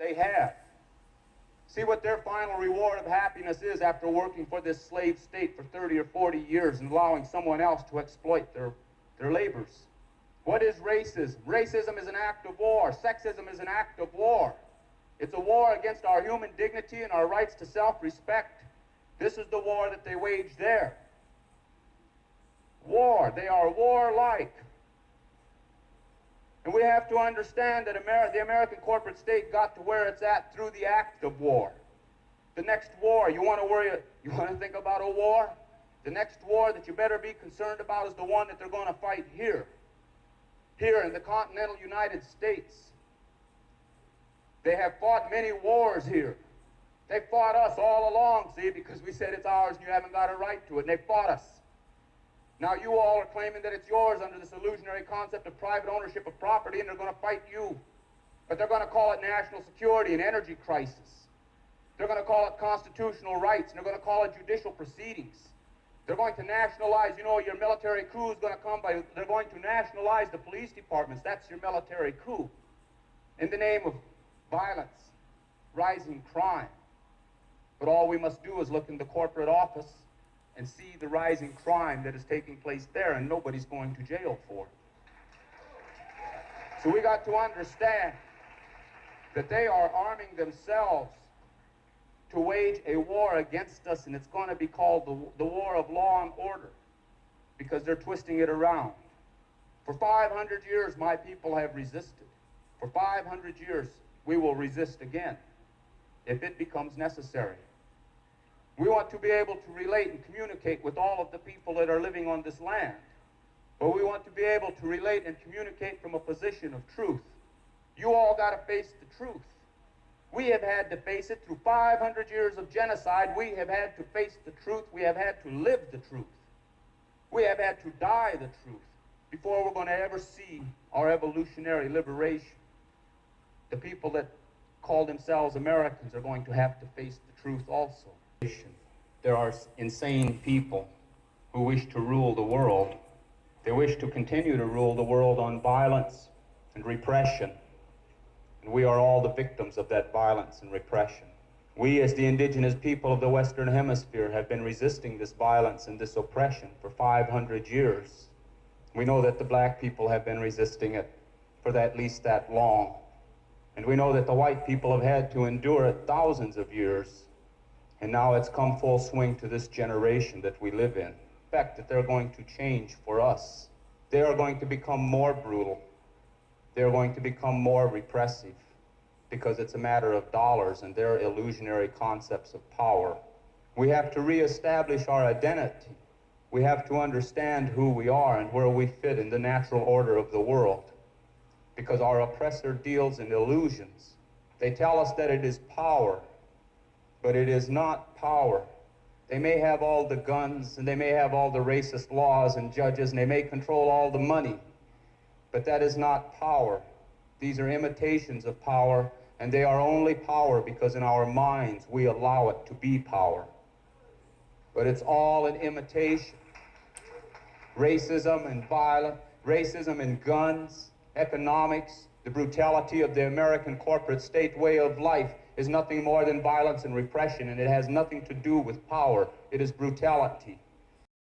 they have. See what their final reward of happiness is after working for this slave state for 30 or 40 years and allowing someone else to exploit their labors. What is racism? Racism is an act of war. Sexism is an act of war. It's a war against our human dignity and our rights to self-respect. This is the war that they wage there. War. They are warlike. And we have to understand that the American corporate state got to where it's at through the act of war. The next war, you want to think about a war? The next war that you better be concerned about is the one that they're going to fight here. Here in the continental United States. They have fought many wars here. They fought us all along, see, because we said it's ours and you haven't got a right to it, and they fought us. Now you all are claiming that it's yours under this illusionary concept of private ownership of property, and they're going to fight you. But they're going to call it national security and energy crisis. They're going to call it constitutional rights, and they're going to call it judicial proceedings. They're going to nationalize, you know, your military coup is going to come by, they're going to nationalize the police departments. That's your military coup. In the name of violence, rising crime. But all we must do is look in the corporate office and see the rising crime that is taking place there, and nobody's going to jail for it. So we got to understand that they are arming themselves to wage a war against us, and it's going to be called the war of law and order, because they're twisting it around. For 500 years, my people have resisted. For 500 years, we will resist again, if it becomes necessary. We want to be able to relate and communicate with all of the people that are living on this land, but we want to be able to relate and communicate from a position of truth. You all got to face the truth. We have had to face it through 500 years of genocide. We have had to face the truth. We have had to live the truth. We have had to die the truth before we're going to ever see our evolutionary liberation. The people that call themselves Americans are going to have to face the truth also. There are insane people who wish to rule the world. They wish to continue to rule the world on violence and repression. And we are all the victims of that violence and repression. We, as the indigenous people of the Western Hemisphere, have been resisting this violence and this oppression for 500 years. We know that the black people have been resisting it for at least that long. And we know that the white people have had to endure it thousands of years. And now it's come full swing to this generation that we live in. The fact that they're going to change for us. They are going to become more brutal. They're going to become more repressive, because it's a matter of dollars and their illusionary concepts of power. We have to reestablish our identity. We have to understand who we are and where we fit in the natural order of the world, because our oppressor deals in illusions. They tell us that it is power, but it is not power. They may have all the guns, and they may have all the racist laws and judges, and they may control all the money, but that is not power. These are imitations of power, and they are only power because in our minds we allow it to be power. But it's all an imitation. Racism and violence, racism and guns, economics, the brutality of the American corporate state way of life is nothing more than violence and repression, and it has nothing to do with power. It is brutality.